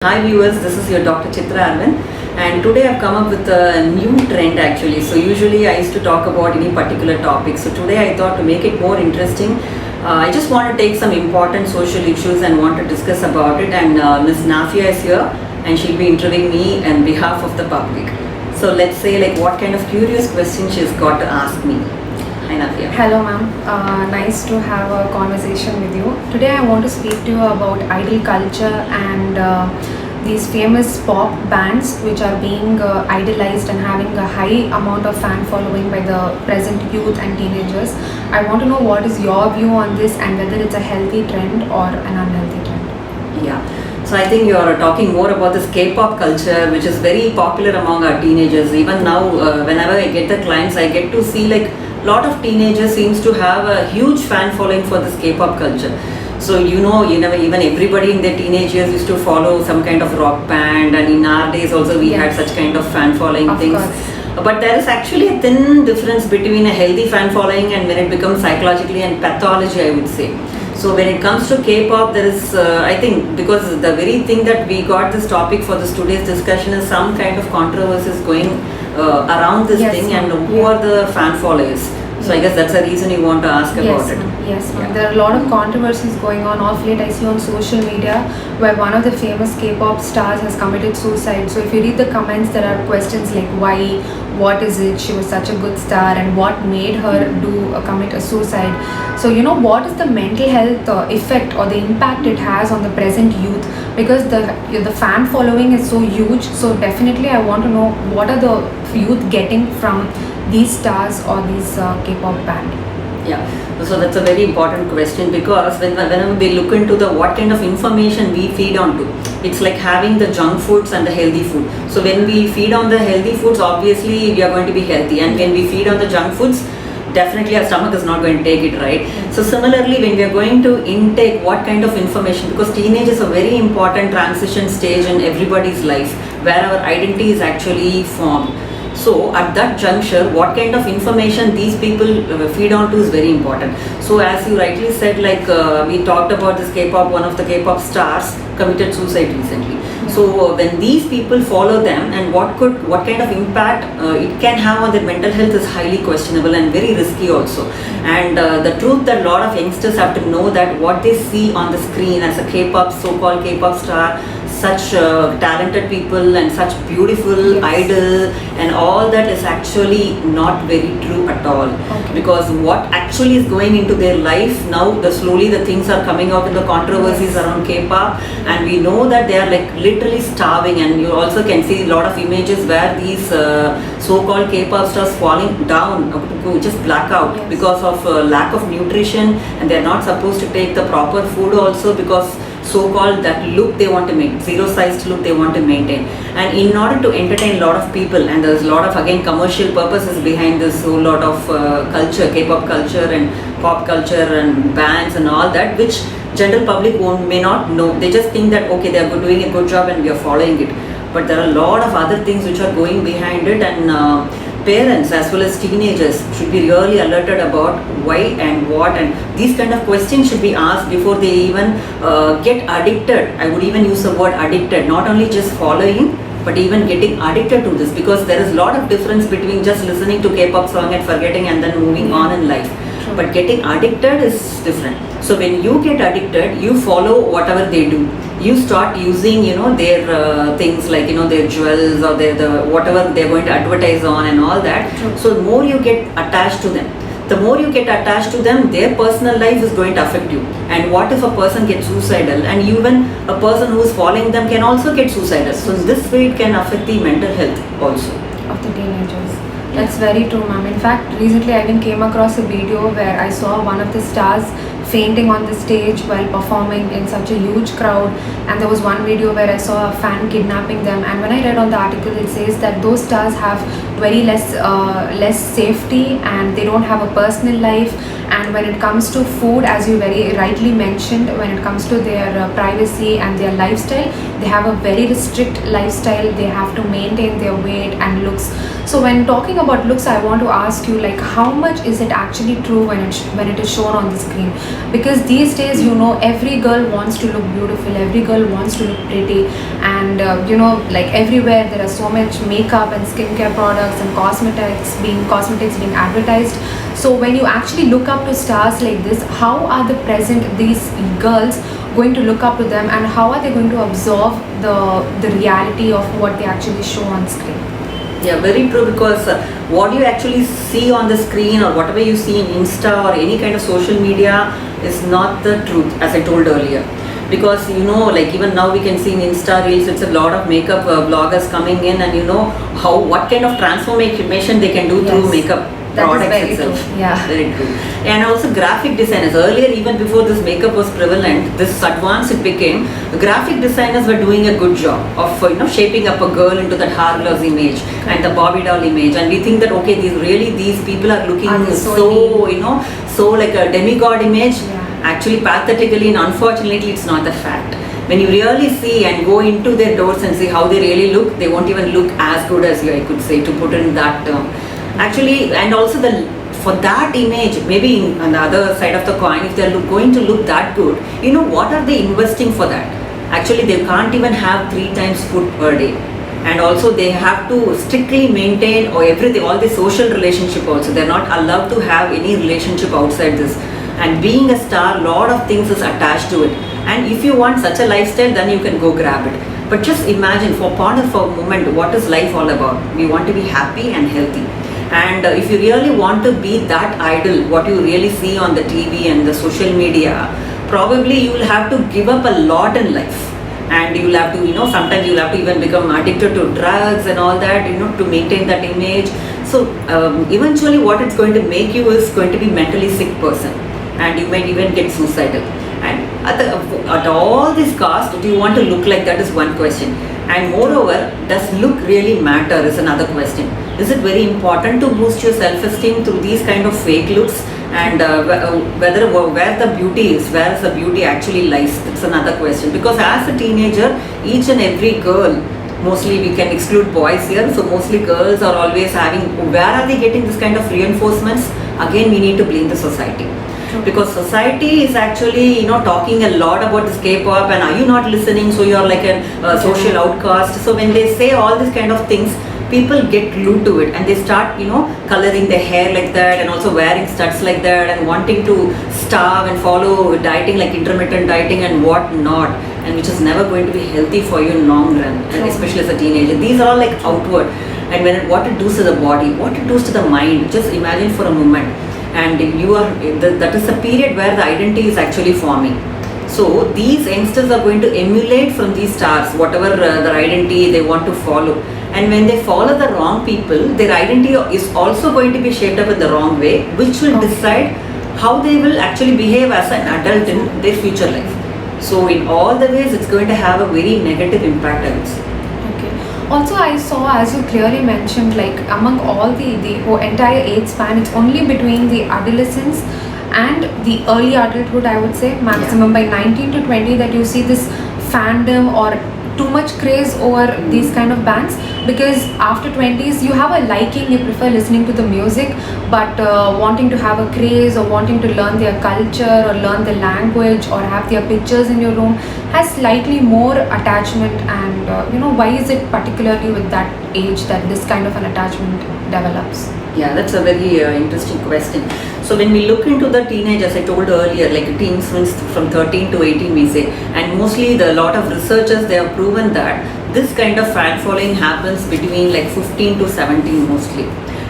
Hi viewers, this is your Dr. Chitra Arvind, and today I've come up with a new trend actually. So usually I used to talk about any particular topic. So today I thought to make it more interesting, I just want to take some important social issues and want to discuss about it. And Ms. Nafia is here and she'll be interviewing me on behalf of the public. So let's say like what kind of curious questions she's got to ask me. Hi Nafia. Hello ma'am, nice to have a conversation with you. Today I want to speak to you about idol culture and these famous pop bands which are being idolized and having a high amount of fan following by the present youth and teenagers. I want to know what is your view on this and whether it's a healthy trend or an unhealthy trend. Yeah. So I think you are talking more about this K-pop culture, which is very popular among our teenagers. Even now, whenever I get the clients, I get to see like lot of teenagers seems to have a huge fan following for this K-pop culture. So even everybody in their teenage years used to follow some kind of rock band, and in our days also we had such kind of fan following Of things. course. But there is actually a thin difference between a healthy fan following and when it becomes psychologically and pathology, I would say. So when it comes to K-pop, there is, I think, because the very thing that we got this topic for this today's discussion is some kind of controversies going around this Yes, thing, and ma'am. who are the fan followers. So I guess that's the reason you want to ask about it. Yes, ma'am. Yeah. There are a lot of controversies going on off late. I see on social media where one of the famous K-pop stars has committed suicide. So if you read the comments, there are questions like why, what is it, she was such a good star, and what made her commit a suicide. So what is the mental health effect or the impact it has on the present youth, because the fan following is so huge. So definitely I want to know what are the youth getting from these stars or these K-pop band. Yeah, so that's a very important question, because whenever we look into the what kind of information we feed onto, it's like having the junk foods and the healthy food. So when we feed on the healthy foods, obviously we are going to be healthy, and when we feed on the junk foods, definitely our stomach is not going to take it, right? So similarly, when we are going to intake what kind of information, because teenage is a very important transition stage in everybody's life where our identity is actually formed. So at that juncture, what kind of information these people feed on to is very important. So as you rightly said, like we talked about this K-pop, one of the K-pop stars committed suicide recently. So when these people follow them, and what kind of impact it can have on their mental health is highly questionable and very risky also. And the truth that a lot of youngsters have to know, that what they see on the screen as a K-pop, so-called K-pop star, such talented people and such beautiful idol and all that is actually not very true at all. Because what actually is going into their life now, slowly the things are coming out in the controversies around K-pop, and we know that they are like literally starving, and you also can see a lot of images where these so-called K-pop stars falling down, just black out because of lack of nutrition, and they are not supposed to take the proper food also, because so-called that look they want to make, zero-sized look they want to maintain. And in order to entertain a lot of people, and there's a lot of again commercial purposes behind this whole lot of culture, K-pop culture and pop culture and bands and all that, which general public may not know. They just think that okay, they are doing a good job and we are following it. But there are a lot of other things which are going behind it, and parents as well as teenagers should be really alerted about why and what, and these kind of questions should be asked before they even get addicted. I would even use the word addicted, not only just following but even getting addicted to this, because there is a lot of difference between just listening to K-pop song and forgetting and then moving on in life. But getting addicted is different. So when you get addicted, you follow whatever they do. You start using, their things like, their jewels or the whatever they're going to advertise on and all that. So the more you get attached to them, the more you get attached to them, their personal life is going to affect you. And what if a person gets suicidal, and even a person who is following them can also get suicidal. So in this way, it can affect the mental health also Of the teenagers. That's very true, ma'am. In fact, recently I even came across a video where I saw one of the stars fainting on the stage while performing in such a huge crowd, and there was one video where I saw a fan kidnapping them. And when I read on the article, it says that those stars have very less safety, and they don't have a personal life, And when it comes to food, as you very rightly mentioned, when it comes to their privacy and their lifestyle, they have a very strict lifestyle. They have to maintain their weight and looks. So when talking about looks, I want to ask you, like, how much is it actually true when it is shown on the screen? Because these days, you know, every girl wants to look beautiful, every girl wants to look pretty, and you know, like everywhere there are so much makeup and skincare products and cosmetics being advertised. So when you actually look up to stars like this, how are these girls going to look up to them, and how are they going to absorb the reality of what they actually show on screen? Yeah, very true, because what you actually see on the screen or whatever you see in Insta or any kind of social media is not the truth, as I told earlier. Because you know, like even now we can see in Insta Reels, it's a lot of makeup bloggers coming in, and you know what kind of transformation they can do through makeup products itself. True. Yeah, very true. And also graphic designers. Earlier, even before this makeup was prevalent, this advanced it became. Graphic designers were doing a good job of shaping up a girl into that Hourglass image and the Barbie doll image, and we think that okay, these people are looking so like a demigod image. Yeah. Actually, pathetically and unfortunately, it's not the fact. When you really see and go into their doors and see how they really look, they won't even look as good as you, I could say, to put it in that term. Actually, and also for that image, maybe on the other side of the coin, if they're going to look that good, what are they investing for that? Actually, they can't even have 3 times food per day. And also they have to strictly maintain everything, all the social relationship also. They're not allowed to have any relationship outside this. And being a star, lot of things is attached to it. And if you want such a lifestyle, then you can go grab it. But just imagine, ponder for a moment, what is life all about? We want to be happy and healthy. And if you really want to be that idol, what you really see on the TV and the social media, probably you will have to give up a lot in life. And you'll have to, sometimes you'll have to even become addicted to drugs and all that, to maintain that image. So eventually what it's going to make you is going to be mentally sick person. And you might even get suicidal. And at all this cost, do you want to look like that is one question. And moreover, does look really matter is another question. Is it very important to boost your self-esteem through these kind of fake looks? And where the beauty is, where the beauty actually lies, that's another question. Because as a teenager, each and every girl, mostly we can exclude boys here, so mostly girls are always having, where are they getting this kind of reinforcements? Again, we need to blame the society. Because society is actually talking a lot about this K-pop, and are you not listening, so you're like a social outcast. So when they say all these kind of things, people get glued to it, and they start coloring their hair like that, and also wearing studs like that, and wanting to starve and follow dieting like intermittent dieting and what not, and which is never going to be healthy for you in long run, and especially as a teenager. These are all like outward, and what it does to the body, what it does to the mind. Just imagine for a moment. And that is a period where the identity is actually forming. So these youngsters are going to emulate from these stars, whatever their identity they want to follow. And when they follow the wrong people, their identity is also going to be shaped up in the wrong way, which will decide how they will actually behave as an adult in their future life. So in all the ways, it's going to have a very negative impact, I would say. Also, I saw, as you clearly mentioned, like among all the entire age span, it's only between the adolescence and the early adulthood, I would say, maximum by 19 to 20, that you see this fandom or too much craze over these kind of bands. Because after 20s, you have a liking, you prefer listening to the music, but wanting to have a craze or wanting to learn their culture or learn the language or have their pictures in your room has slightly more attachment. And why is it particularly with that age that this kind of an attachment develops? Yeah, that's a very interesting question. So when we look into the teenage, as I told earlier, like teens from 13 to 18 we say, and mostly a lot of researchers, they have proven that this kind of fan following happens between like 15 to 17 mostly.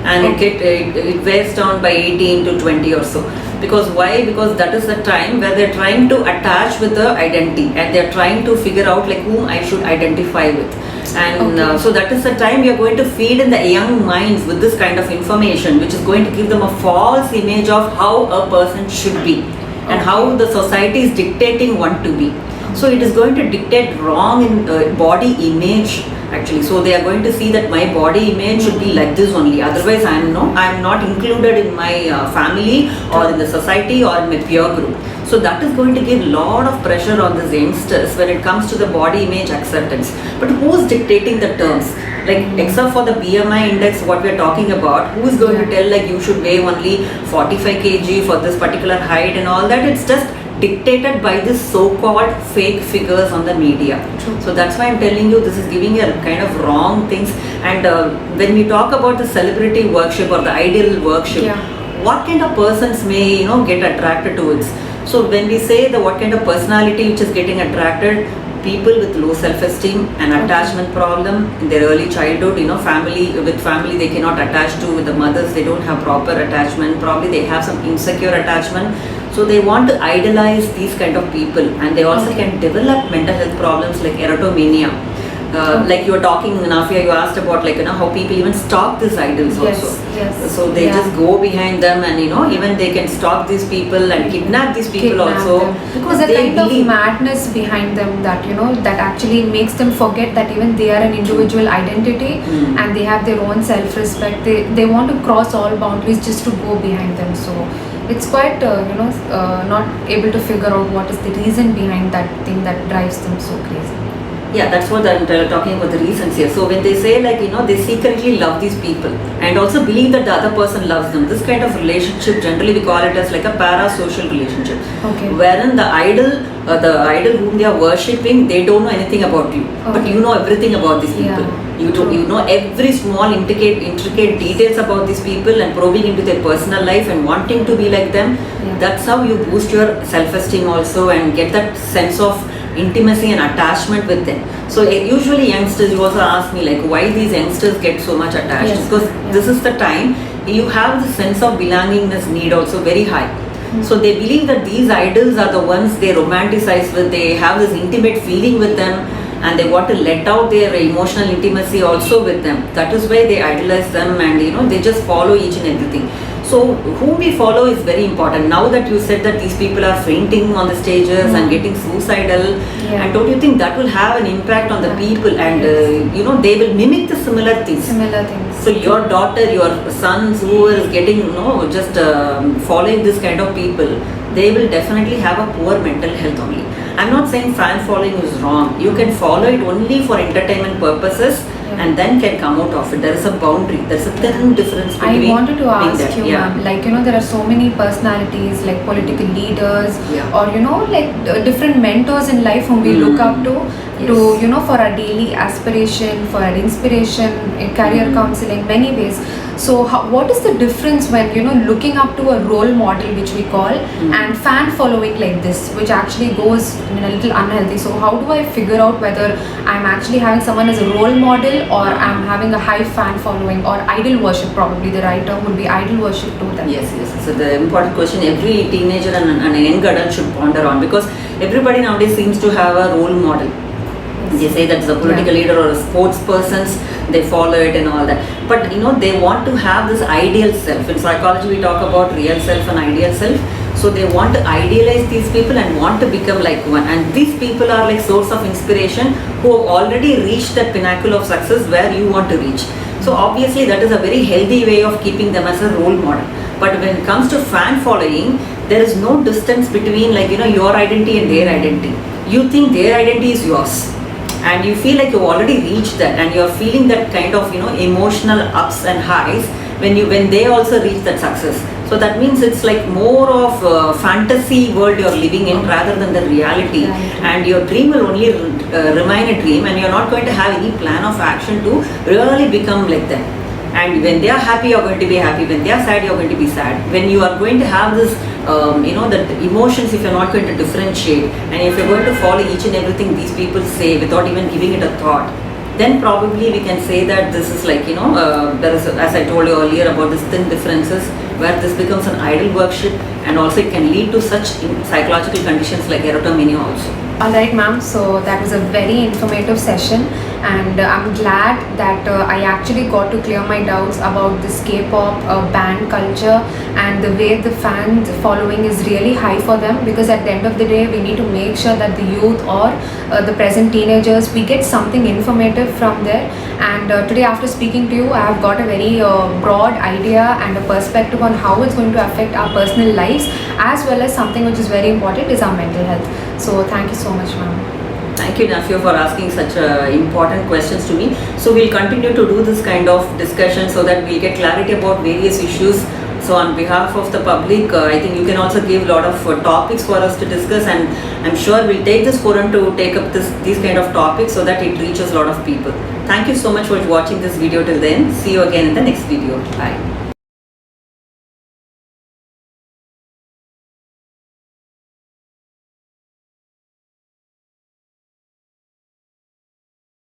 And it wears down by 18 to 20 or so. Because why? Because that is the time where they're trying to attach with the identity, and they're trying to figure out like whom I should identify with. And so that is the time we are going to feed in the young minds with this kind of information, which is going to give them a false image of how a person should be and how the society is dictating one to be. So it is going to dictate wrong in body image actually. So they are going to see that my body image should be like this only. Otherwise, I'm not included in my family or in the society or in my peer group. So that is going to give a lot of pressure on these youngsters when it comes to the body image acceptance. But who's dictating the terms? Like except for the BMI index, what we are talking about, who is going to tell like you should weigh only 45 kg for this particular height and all that? It's just dictated by this so-called fake figures on the media. True. So that's why I'm telling you, this is giving a kind of wrong things. And when we talk about the celebrity worship or the ideal worship, what kind of persons may get attracted to it? So when we say the what kind of personality which is getting attracted, people with low self-esteem and attachment problem in their early childhood, family they cannot attach to, with the mothers they don't have proper attachment, probably they have some insecure attachment, so they want to idolize these kind of people, and they also can develop mental health problems like erotomania. Like you were talking, Nafia, you asked about how people even stalk these idols also. Yes. So they just go behind them, and even they can stalk these people and kidnap these people also. Because there's a kind of madness behind them that that actually makes them forget that even they are an individual identity and they have their own self-respect. They want to cross all boundaries just to go behind them. So it's quite not able to figure out what is the reason behind that thing that drives them so crazy. Yeah, that's what I'm talking about, the reasons here. So when they say they secretly love these people and also believe that the other person loves them, this kind of relationship, generally we call it as like a parasocial relationship. Okay. Wherein the idol whom they are worshipping, they don't know anything about you, but you know everything about these people. You know every small intricate details about these people and probing into their personal life and wanting to be like them. That's how you boost your self-esteem also and get that sense of intimacy and attachment with them. So usually youngsters, you also ask me why these youngsters get so much attached, because this is the time you have the sense of belongingness need also very high. So they believe that these idols are the ones they romanticize with, they have this intimate feeling with them, and they want to let out their emotional intimacy also with them. That is why they idolize them, and they just follow each and everything. So whom we follow is very important. Now that you said that these people are fainting on the stages and getting suicidal, and don't you think that will have an impact on the people, and they will mimic the similar things. So your daughter, your sons who is getting just following this kind of people, they will definitely have a poor mental health only. I'm not saying fan following is wrong. You can follow it only for entertainment purposes and then can come out of it. There is a boundary. There's a thin difference between. I wanted to ask you, ma'am, there are so many personalities like political leaders or different mentors in life whom we look up to for our daily aspiration, for our inspiration, in career counseling, many ways. So what is the difference when looking up to a role model, which we call, and fan following like this, which actually goes a little unhealthy? So how do I figure out whether I'm actually having someone as a role model or I'm having a high fan following, or idol worship? Probably the right term would be idol worship to them. Yes. So the important question every teenager and a young adult should ponder on, because everybody nowadays seems to have a role model. They say that it's a political leader or a sports persons, they follow it and all that. But they want to have this ideal self. In psychology we talk about real self and ideal self. So they want to idealize these people and want to become like one. And these people are like source of inspiration who have already reached that pinnacle of success where you want to reach. So obviously that is a very healthy way of keeping them as a role model. But when it comes to fan following, there is no distance between your identity and their identity. You think their identity is yours, and you feel like you've already reached that, and you're feeling that kind of emotional ups and highs when they also reach that success. So that means it's like more of a fantasy world you're living in rather than the reality. And your dream will only remain a dream, and you're not going to have any plan of action to really become like them. And when they are happy, you're going to be happy. When they are sad, you're going to be sad. When you are going to have this, the emotions, if you're not going to differentiate, and if you're going to follow each and everything these people say without even giving it a thought, then probably we can say that this is like, there is, as I told you earlier about this thin differences, where this becomes an idol worship, and also it can lead to such psychological conditions like erotomania also. Alright, ma'am, so that was a very informative session, and I'm glad that I actually got to clear my doubts about this K-pop band culture and the way the fan following is really high for them, because at the end of the day we need to make sure that the youth or the present teenagers, we get something informative from there. And today, after speaking to you, I have got a very broad idea and a perspective on how it's going to affect our personal lives, as well as something which is very important is our mental health. So thank you so much, ma'am. Thank you, Nafio, for asking such important questions to me. So we'll continue to do this kind of discussion so that we'll get clarity about various issues. So on behalf of the public, I think you can also give a lot of topics for us to discuss, and I'm sure we'll take this forum to take up these kind of topics so that it reaches a lot of people. Thank you so much for watching this video till then. See you again in the next video. Bye.